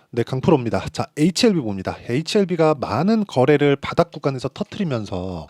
네, 강프로입니다. 자, HLB 봅니다. HLB가 많은 거래를 바닥 구간에서 터트리면서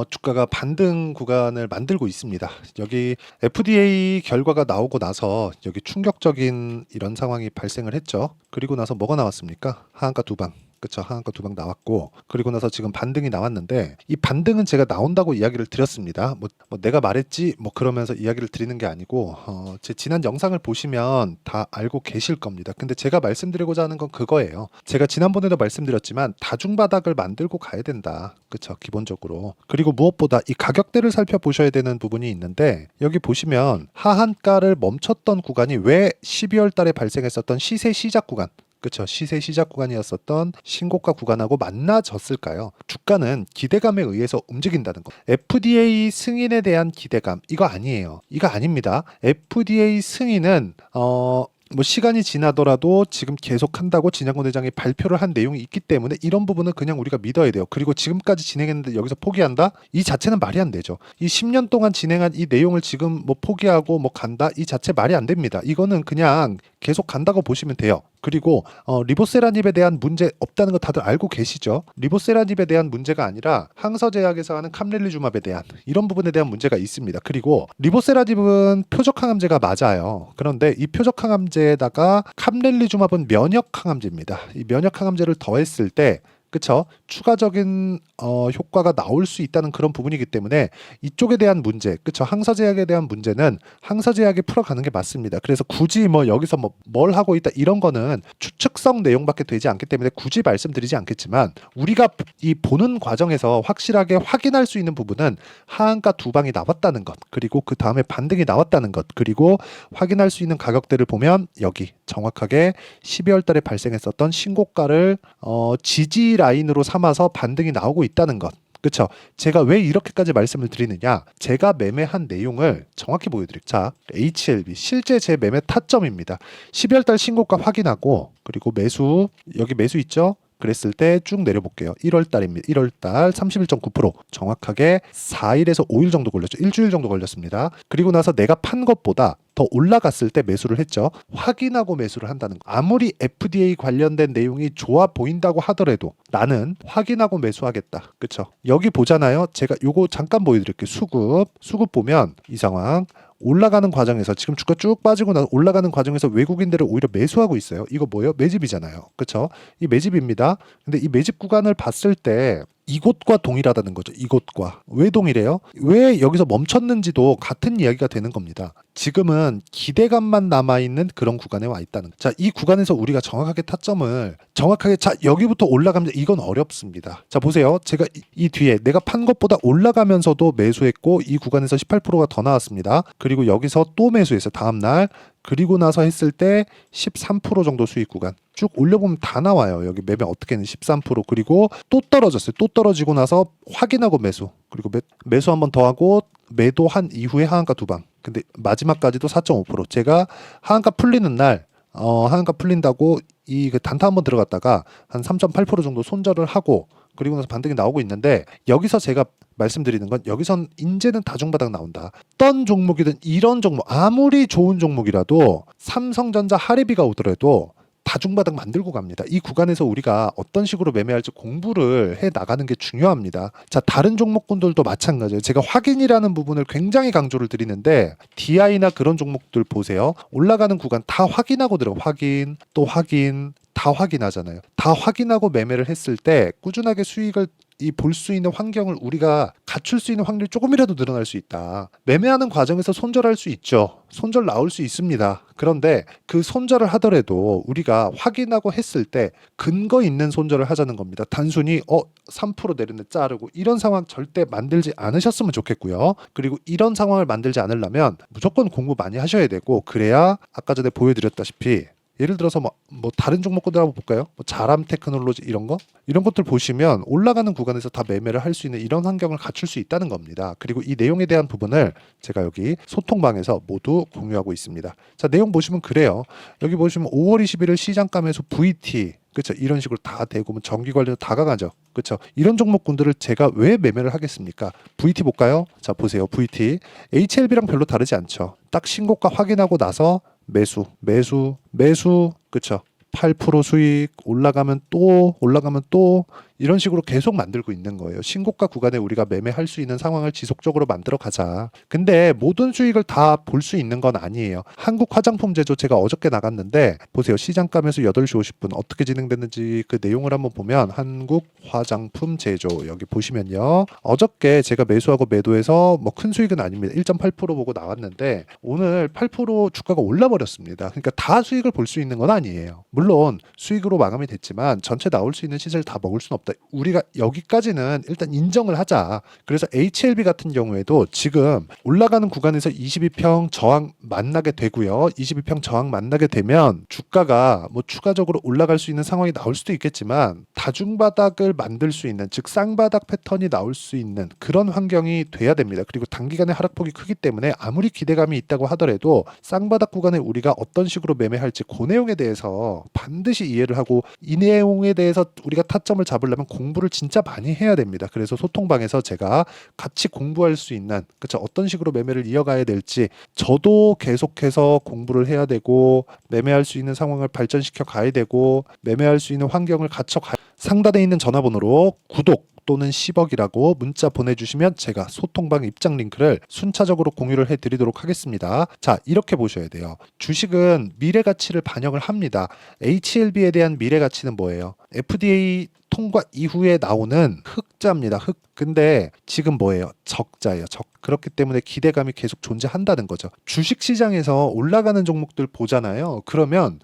주가가 반등 구간을 만들고 있습니다. 여기 FDA 결과가 나오고 나서 여기 충격적인 이런 상황이 발생을 했죠. 그리고 나서 뭐가 나왔습니까? 하한가 두 방. 그쵸, 하한가 두 방 나왔고, 그리고 나서 지금 반등이 나왔는데, 이 반등은 제가 나온다고 이야기를 드렸습니다. 뭐 내가 말했지 뭐 그러면서 이야기를 드리는 게 아니고, 제 지난 영상을 보시면 다 알고 계실 겁니다. 근데 제가 말씀드리고자 하는 건 그거예요. 제가 지난번에도 말씀드렸지만 다중바닥을 만들고 가야 된다. 그쵸, 기본적으로. 그리고 무엇보다 이 가격대를 살펴보셔야 되는 부분이 있는데, 여기 보시면 하한가를 멈췄던 구간이 왜 12월 달에 발생했었던 시세 시작 구간, 그쵸, 시세 시작 구간이었었던 신고가 구간하고 만나졌을까요? 주가는 기대감에 의해서 움직인다는 거. FDA 승인에 대한 기대감, 이거 아니에요. 이거 아닙니다. FDA 승인은 뭐 시간이 지나더라도 지금 계속 한다고 진양권 회장이 발표를 한 내용이 있기 때문에 이런 부분은 그냥 우리가 믿어야 돼요. 그리고 지금까지 진행했는데 여기서 포기한다? 이 자체는 말이 안 되죠. 이 10년 동안 진행한 이 내용을 지금 뭐 포기하고 뭐 간다? 이 자체 말이 안 됩니다. 이거는 그냥 계속 간다고 보시면 돼요. 그리고 리보세라닙에 대한 문제 없다는 거 다들 알고 계시죠? 리보세라닙에 대한 문제가 아니라 항서제약에서 하는 캄렐리주맙에 대한 이런 부분에 대한 문제가 있습니다. 그리고 리보세라닙은 표적항암제가 맞아요. 그런데 이 표적항암제에다가 캄렐리주맙은 면역항암제입니다. 이 면역항암제를 더했을 때 그쵸? 추가적인 효과가 나올 수 있다는 그런 부분이기 때문에 이쪽에 대한 문제, 그쵸? 항서제약에 대한 문제는 항서제약이 풀어가는 게 맞습니다. 그래서 굳이 뭐 여기서 뭐 뭘 하고 있다 이런 거는 추측성 내용밖에 되지 않기 때문에 굳이 말씀드리지 않겠지만 우리가 이 보는 과정에서 확실하게 확인할 수 있는 부분은 하한가 두 방이 나왔다는 것, 그리고 그 다음에 반등이 나왔다는 것, 그리고 확인할 수 있는 가격대를 보면 여기 정확하게 12월 달에 발생했었던 신고가를 지지 라인으로 삼아서 반등이 나오고 있다는 것. 그쵸? 제가 왜 이렇게까지 말씀을 드리느냐? 제가 매매한 내용을 정확히 보여드릴게요. 자, HLB 실제 제 매매 타점입니다. 12월 달 신고가 확인하고 그리고 매수, 여기 매수 있죠? 그랬을 때 쭉 내려볼게요. 1월 달입니다. 1월 달 31.9% 정확하게 4일에서 5일 정도 걸렸죠. 일주일 정도 걸렸습니다. 그리고 나서 내가 판 것보다 더 올라갔을 때 매수를 했죠. 확인하고 매수를 한다는 거. 아무리 FDA 관련된 내용이 좋아 보인다고 하더라도 나는 확인하고 매수하겠다. 그쵸? 여기 보잖아요. 제가 요거 잠깐 보여드릴게요. 수급 보면 이 상황. 올라가는 과정에서 지금 주가 쭉 빠지고 나서 올라가는 과정에서 외국인들을 오히려 매수하고 있어요. 이거 뭐예요? 매집이잖아요. 그렇죠? 이 매집입니다. 근데 이 매집 구간을 봤을 때 이곳과 동일하다는 거죠. 이곳과. 왜 동일해요? 왜 여기서 멈췄는지도 같은 이야기가 되는 겁니다. 지금은 기대감만 남아있는 그런 구간에 와 있다는. 자, 이 구간에서 우리가 정확하게 타점을 정확하게 자 여기부터 올라가면 이건 어렵습니다. 자, 보세요. 제가 이 뒤에 내가 판 것보다 올라가면서도 매수했고 이 구간에서 18%가 더 나왔습니다. 그리고 여기서 또 매수했어요. 다음날. 그리고 나서 했을 때 13% 정도 수익 구간 쭉 올려보면 다 나와요. 여기 매매 어떻게 했는 13% 그리고 또 떨어졌어요. 또 떨어지고 나서 확인하고 매수 그리고 매수 한 번 더 하고 매도한 이후에 하한가 두 방. 근데 마지막까지도 4.5%. 제가 하한가 풀리는 날 하한가 풀린다고 이 그 단타 한번 들어갔다가 한 3.8% 정도 손절을 하고 그리고 나서 반등이 나오고 있는데 여기서 제가 말씀드리는 건 여기선 이제는 다중바닥 나온다. 어떤 종목이든 이런 종목 아무리 좋은 종목이라도 삼성전자 하리비가 오더라도 다중바닥 만들고 갑니다. 이 구간에서 우리가 어떤 식으로 매매할지 공부를 해 나가는 게 중요합니다. 자, 다른 종목군들도 마찬가지예요. 제가 확인이라는 부분을 굉장히 강조를 드리는데 DI나 그런 종목들 보세요. 올라가는 구간 다 확인하고 확인, 또 확인, 다 확인하잖아요. 다 확인하고 매매를 했을 때 꾸준하게 수익을 볼 수 있는 환경을 우리가 갖출 수 있는 확률이 조금이라도 늘어날 수 있다. 매매하는 과정에서 손절할 수 있죠. 손절 나올 수 있습니다. 그런데 그 손절을 하더라도 우리가 확인하고 했을 때 근거 있는 손절을 하자는 겁니다. 단순히 3% 내렸네 자르고 이런 상황 절대 만들지 않으셨으면 좋겠고요. 그리고 이런 상황을 만들지 않으려면 무조건 공부 많이 하셔야 되고 그래야 아까 전에 보여드렸다시피 예를 들어서 뭐 다른 종목들 한번 볼까요? 뭐 자람 테크놀로지 이런 것들 보시면 올라가는 구간에서 다 매매를 할 수 있는 이런 환경을 갖출 수 있다는 겁니다. 그리고 이 내용에 대한 부분을 제가 여기 소통방에서 모두 공유하고 있습니다. 자, 내용 보시면 그래요. 여기 보시면 5월 21일 시장가 매수 VT 그렇죠. 이런 식으로 다 되고 뭐 정기 관련 다 가가죠. 그렇죠. 이런 종목군들을 제가 왜 매매를 하겠습니까? VT 볼까요? 자, 보세요. VT HLB랑 별로 다르지 않죠. 딱 신고가 확인하고 나서 매수, 그쵸? 8% 수익 올라가면 또 이런 식으로 계속 만들고 있는 거예요. 신고가 구간에 우리가 매매할 수 있는 상황을 지속적으로 만들어 가자. 근데 모든 수익을 다 볼 수 있는 건 아니에요. 한국 화장품 제조 제가 어저께 나갔는데 보세요. 시장감에서 8시 50분 어떻게 진행됐는지 그 내용을 한번 보면 한국 화장품 제조 여기 보시면요. 어저께 제가 매수하고 매도해서 뭐 큰 수익은 아닙니다. 1.8% 보고 나왔는데 오늘 8% 주가가 올라 버렸습니다. 그러니까 다 수익을 볼 수 있는 건 아니에요. 물론 수익으로 마감이 됐지만 전체 나올 수 있는 시세를 다 먹을 수는 없다. 우리가 여기까지는 일단 인정을 하자. 그래서 HLB 같은 경우에도 지금 올라가는 구간에서 22평 저항 만나게 되고요. 22평 저항 만나게 되면 주가가 뭐 추가적으로 올라갈 수 있는 상황이 나올 수도 있겠지만 다중바닥을 만들 수 있는 즉 쌍바닥 패턴이 나올 수 있는 그런 환경이 돼야 됩니다. 그리고 단기간에 하락폭이 크기 때문에 아무리 기대감이 있다고 하더라도 쌍바닥 구간에 우리가 어떤 식으로 매매할지 그 내용에 대해서 반드시 이해를 하고 이 내용에 대해서 우리가 타점을 잡으려면 공부를 진짜 많이 해야 됩니다. 그래서 소통방에서 제가 같이 공부할 수 있는 그쵸 어떤 식으로 매매를 이어가야 될지 저도 계속해서 공부를 해야 되고 매매할 수 있는 상황을 발전시켜 가야 되고 매매할 수 있는 환경을 갖춰 가야 상단에 있는 전화번호로 구독 또는 10억이라고 문자 보내주시면 제가 소통방 입장 링크를 순차적으로 공유를 해드리도록 하겠습니다. 자, 이렇게 보셔야 돼요. 주식은 미래 가치를 반영을 합니다. HLB에 대한 미래 가치는 뭐예요? FDA 통과 이후에 나오는 흑자입니다. 근데 지금 뭐예요? 적자예요. 그렇기 때문에 기대감이 계속 존재한다는 거죠. 주식 시장에서 올라가는 종목들 보잖아요. 그러면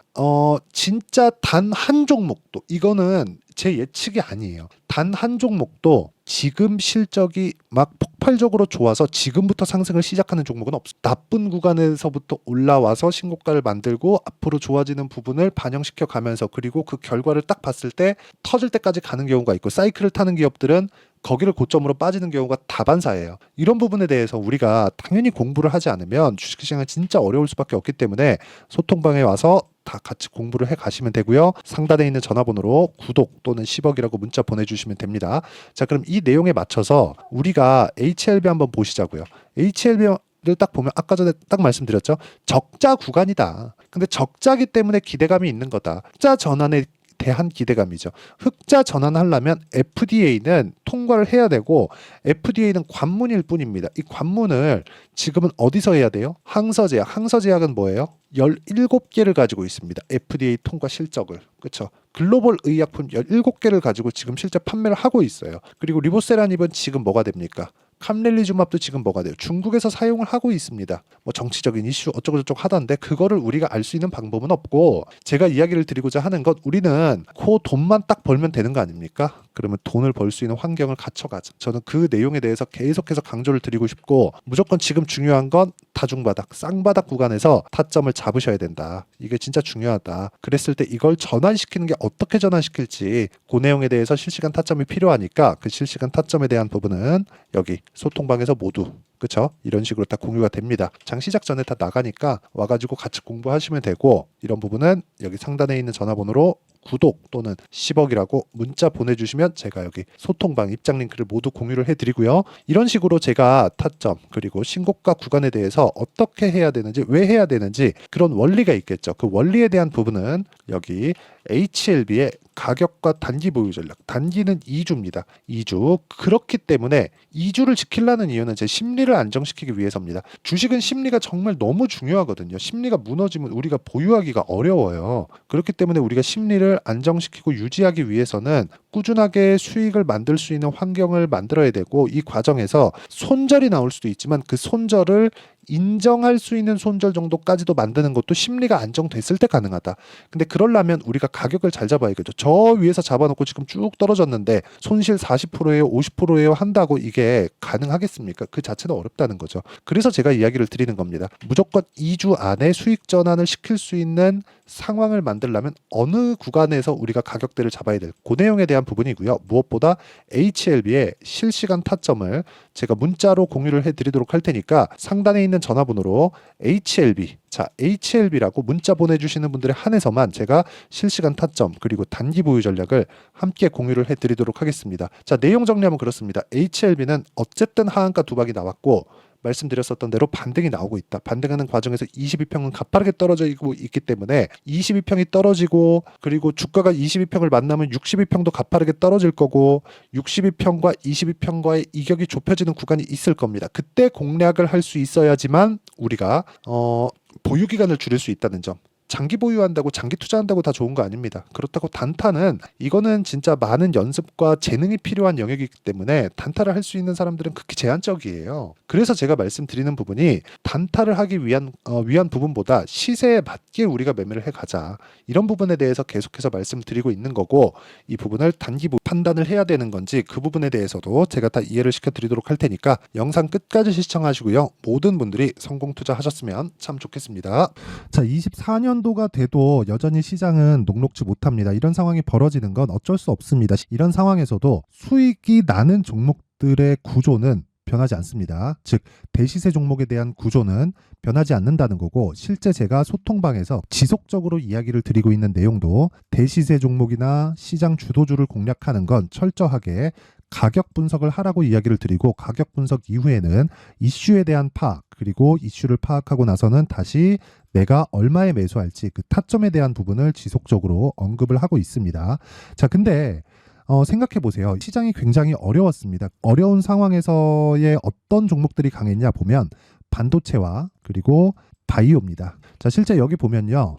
진짜 단 한 종목도 이거는 제 예측이 아니에요. 단 한 종목도 지금 실적이 막 폭발적으로 좋아서 지금부터 상승을 시작하는 종목은 없어요. 나쁜 구간에서부터 올라와서 신고가를 만들고 앞으로 좋아지는 부분을 반영시켜 가면서 그리고 그 결과를 딱 봤을 때 터질 때까지 가는 경우가 있고 사이클을 타는 기업들은 거기를 고점으로 빠지는 경우가 다반사예요. 이런 부분에 대해서 우리가 당연히 공부를 하지 않으면 주식시장은 진짜 어려울 수밖에 없기 때문에 소통방에 와서 다 같이 공부를 해 가시면 되고요. 상단에 있는 전화번호로 구독 또는 10억이라고 문자 보내주시면 됩니다. 자, 그럼 이 내용에 맞춰서 우리가 HLB 한번 보시자고요. HLB 를 딱 보면 아까 전에 딱 말씀드렸죠. 적자 구간이다. 근데 적자기 때문에 기대감이 있는 거다. 흑자 전환에 대한 기대감이죠. 흑자 전환하려면 FDA는 통과를 해야 되고 FDA는 관문일 뿐입니다. 이 관문을 지금은 어디서 해야 돼요? 항서제약. 항서제약은 뭐예요? 17개를 가지고 있습니다. FDA 통과 실적을. 그렇죠? 글로벌 의약품 17개를 가지고 지금 실제 판매를 하고 있어요. 그리고 리보세라닙은 지금 뭐가 됩니까? 캄렐리주맙도 지금 뭐가 돼요? 중국에서 사용을 하고 있습니다. 뭐 정치적인 이슈 어쩌고저쩌고 하던데 그거를 우리가 알 수 있는 방법은 없고 제가 이야기를 드리고자 하는 것 우리는 그 돈만 딱 벌면 되는 거 아닙니까? 그러면 돈을 벌 수 있는 환경을 갖춰가자. 저는 그 내용에 대해서 계속해서 강조를 드리고 싶고 무조건 지금 중요한 건 다중바닥, 쌍바닥 구간에서 타점을 잡으셔야 된다. 이게 진짜 중요하다. 그랬을 때 이걸 전환시키는 게 어떻게 전환시킬지 그 내용에 대해서 실시간 타점이 필요하니까 그 실시간 타점에 대한 부분은 여기 소통방에서 모두 그쵸? 이런 식으로 다 공유가 됩니다. 장 시작 전에 다 나가니까 와가지고 같이 공부하시면 되고 이런 부분은 여기 상단에 있는 전화번호로 구독 또는 10억이라고 문자 보내주시면 제가 여기 소통방 입장 링크를 모두 공유를 해드리고요. 이런 식으로 제가 타점 그리고 신고가 구간에 대해서 어떻게 해야 되는지 왜 해야 되는지 그런 원리가 있겠죠. 그 원리에 대한 부분은 여기 HLB의 가격과 단기 보유 전략. 단기는 2주입니다. 2주. 그렇기 때문에 2주를 지키려는 이유는 제 심리를 안정시키기 위해서입니다. 주식은 심리가 정말 너무 중요하거든요. 심리가 무너지면 우리가 보유하기가 어려워요. 그렇기 때문에 우리가 심리를 안정시키고 유지하기 위해서는 꾸준하게 수익을 만들 수 있는 환경을 만들어야 되고 이 과정에서 손절이 나올 수도 있지만 그 손절을 인정할 수 있는 손절 정도까지도 만드는 것도 심리가 안정됐을 때 가능하다. 근데 그러려면 우리가 가격을 잘 잡아야겠죠. 저 위에서 잡아놓고 지금 쭉 떨어졌는데 손실 40%예요, 50%예요 한다고 이게 가능하겠습니까? 그 자체는 어렵다는 거죠. 그래서 제가 이야기를 드리는 겁니다. 무조건 2주 안에 수익 전환을 시킬 수 있는 상황을 만들려면 어느 구간에서 우리가 가격대를 잡아야 될 그 내용에 대한 부분이고요. 무엇보다 HLB의 실시간 타점을 제가 문자로 공유를 해드리도록 할 테니까 상단에 있는 전화번호로 HLB 자 HLB라고 문자 보내주시는 분들에 한해서만 제가 실시간 타점 그리고 단기 보유 전략을 함께 공유를 해드리도록 하겠습니다. 자 내용 정리하면 그렇습니다. HLB는 어쨌든 하한가 두박이 나왔고 말씀드렸었던 대로 반등이 나오고 있다. 반등하는 과정에서 22평은 가파르게 떨어지고 있기 때문에 22평이 떨어지고 그리고 주가가 22평을 만나면 62평도 가파르게 떨어질 거고 62평과 22평과의 이격이 좁혀지는 구간이 있을 겁니다. 그때 공략을 할 수 있어야지만 우리가 보유 기간을 줄일 수 있다는 점. 장기 보유한다고 장기 투자한다고 다 좋은 거 아닙니다. 그렇다고 단타는 이거는 진짜 많은 연습과 재능이 필요한 영역이기 때문에 단타를 할 수 있는 사람들은 극히 제한적이에요. 그래서 제가 말씀드리는 부분이 단타를 하기 위한 부분보다 시세에 맞게 우리가 매매를 해가자. 이런 부분에 대해서 계속해서 말씀드리고 있는 거고 이 부분을 단기 판단을 해야 되는 건지 그 부분에 대해서도 제가 다 이해를 시켜드리도록 할 테니까 영상 끝까지 시청하시고요. 모든 분들이 성공 투자하셨으면 참 좋겠습니다. 자, 24년도가 돼도 여전히 시장은 녹록지 못합니다. 이런 상황이 벌어지는 건 어쩔 수 없습니다. 이런 상황에서도 수익이 나는 종목들의 구조는 변하지 않습니다. 즉 대시세 종목에 대한 구조는 변하지 않는다는 거고 실제 제가 소통방에서 지속적으로 이야기를 드리고 있는 내용도 대시세 종목이나 시장 주도주를 공략하는 건 철저하게 가격 분석을 하라고 이야기를 드리고 가격 분석 이후에는 이슈에 대한 파악 그리고 이슈를 파악하고 나서는 다시 내가 얼마에 매수할지 그 타점에 대한 부분을 지속적으로 언급을 하고 있습니다. 자, 근데 생각해 보세요. 시장이 굉장히 어려웠습니다. 어려운 상황에서의 어떤 종목들이 강했냐 보면 반도체와 그리고 바이오입니다. 자, 실제 여기 보면요.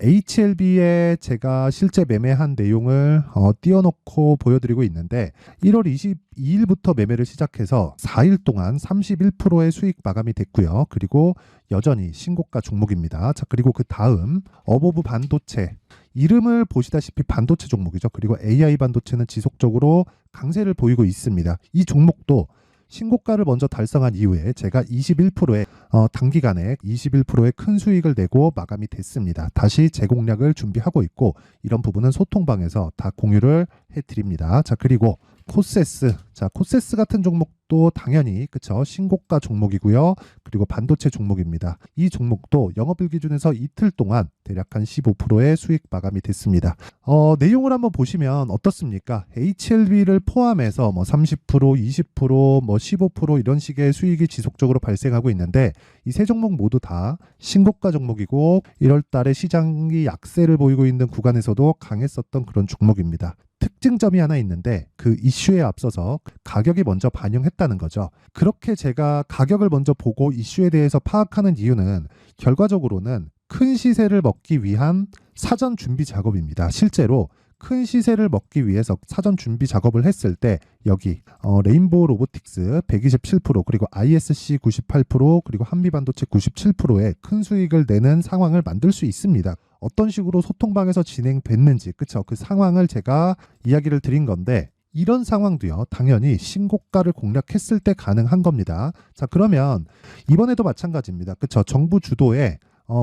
HLB에 제가 실제 매매한 내용을 띄워놓고 보여드리고 있는데 1월 22일부터 매매를 시작해서 4일 동안 31%의 수익 마감이 됐고요. 그리고 여전히 신고가 종목입니다. 자, 그리고 그 다음 어보브 반도체 이름을 보시다시피 반도체 종목이죠. 그리고 AI 반도체는 지속적으로 강세를 보이고 있습니다. 이 종목도 신고가를 먼저 달성한 이후에 제가 21%의 단기간에 21%의 큰 수익을 내고 마감이 됐습니다. 다시 재공략을 준비하고 있고 이런 부분은 소통방에서 다 공유를 해드립니다. 자, 그리고 코세스. 자, 코세스 같은 종목도 당연히 그쵸 신고가 종목이고요. 그리고 반도체 종목입니다. 이 종목도 영업일 기준에서 이틀 동안 대략 한 15%의 수익 마감이 됐습니다. 내용을 한번 보시면 어떻습니까? HLB를 포함해서 뭐 30%, 20%, 뭐 15% 이런 식의 수익이 지속적으로 발생하고 있는데 이 세 종목 모두 다 신고가 종목이고 1월 달에 시장이 약세를 보이고 있는 구간에서도 강했었던 그런 종목입니다. 특징점이 하나 있는데 그 이슈에 앞서서 가격이 먼저 반영했다는 거죠. 그렇게 제가 가격을 먼저 보고 이슈에 대해서 파악하는 이유는 결과적으로는 큰 시세를 먹기 위한 사전 준비 작업입니다. 실제로 큰 시세를 먹기 위해서 사전 준비 작업을 했을 때 여기 레인보우 로보틱스 127% 그리고 ISC 98% 그리고 한미반도체 97%의 큰 수익을 내는 상황을 만들 수 있습니다. 어떤 식으로 소통방에서 진행됐는지 그쵸 그 상황을 제가 이야기를 드린 건데 이런 상황도요 당연히 신고가를 공략했을 때 가능한 겁니다. 자, 그러면 이번에도 마찬가지입니다. 그쵸 정부 주도의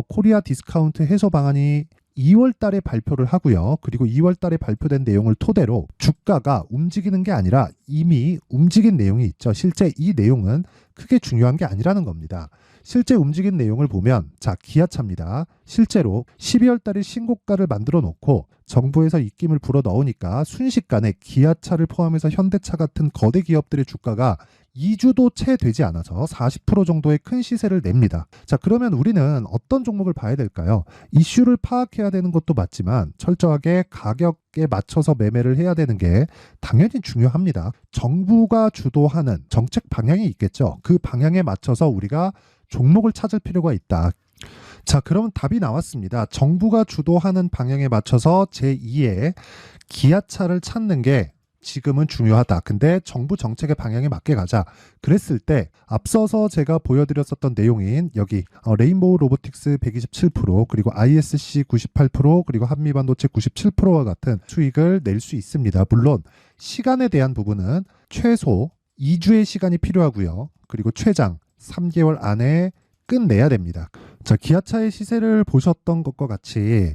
코리아 디스카운트 해소 방안이 2월 달에 발표를 하고요. 그리고 2월 달에 발표된 내용을 토대로 주가가 움직이는 게 아니라 이미 움직인 내용이 있죠. 실제 이 내용은 크게 중요한 게 아니라는 겁니다. 실제 움직인 내용을 보면 자, 기아차입니다. 실제로 12월 달에 신고가를 만들어 놓고 정부에서 입김을 불어 넣으니까 순식간에 기아차를 포함해서 현대차 같은 거대 기업들의 주가가 2주도 채 되지 않아서 40% 정도의 큰 시세를 냅니다. 자, 그러면 우리는 어떤 종목을 봐야 될까요? 이슈를 파악해야 되는 것도 맞지만 철저하게 가격에 맞춰서 매매를 해야 되는 게 당연히 중요합니다. 정부가 주도하는 정책 방향이 있겠죠. 그 방향에 맞춰서 우리가 종목을 찾을 필요가 있다. 자, 그럼 답이 나왔습니다. 정부가 주도하는 방향에 맞춰서 제2의 기아차를 찾는 게 지금은 중요하다. 근데 정부 정책의 방향에 맞게 가자. 그랬을 때 앞서서 제가 보여드렸었던 내용인 여기 레인보우 로보틱스 127% 그리고 ISC 98% 그리고 한미반도체 97%와 같은 수익을 낼 수 있습니다. 물론 시간에 대한 부분은 최소 2주의 시간이 필요하고요. 그리고 최장 3개월 안에 끝내야 됩니다. 자, 기아차의 시세를 보셨던 것과 같이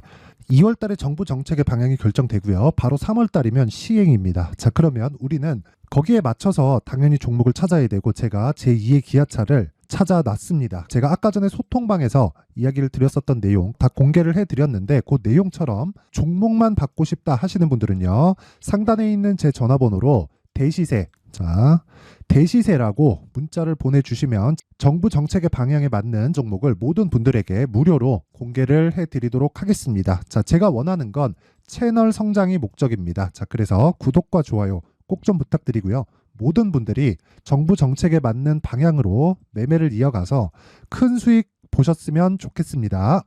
2월 달에 정부 정책의 방향이 결정되고요. 바로 3월 달이면 시행입니다. 자, 그러면 우리는 거기에 맞춰서 당연히 종목을 찾아야 되고 제가 제2의 기아차를 찾아놨습니다. 제가 아까 전에 소통방에서 이야기를 드렸었던 내용 다 공개를 해드렸는데 그 내용처럼 종목만 받고 싶다 하시는 분들은요. 상단에 있는 제 전화번호로 대시세. 자, 대시세라고 문자를 보내주시면 정부 정책의 방향에 맞는 종목을 모든 분들에게 무료로 공개를 해드리도록 하겠습니다. 자, 제가 원하는 건 채널 성장이 목적입니다. 자, 그래서 구독과 좋아요 꼭 좀 부탁드리고요. 모든 분들이 정부 정책에 맞는 방향으로 매매를 이어가서 큰 수익 보셨으면 좋겠습니다.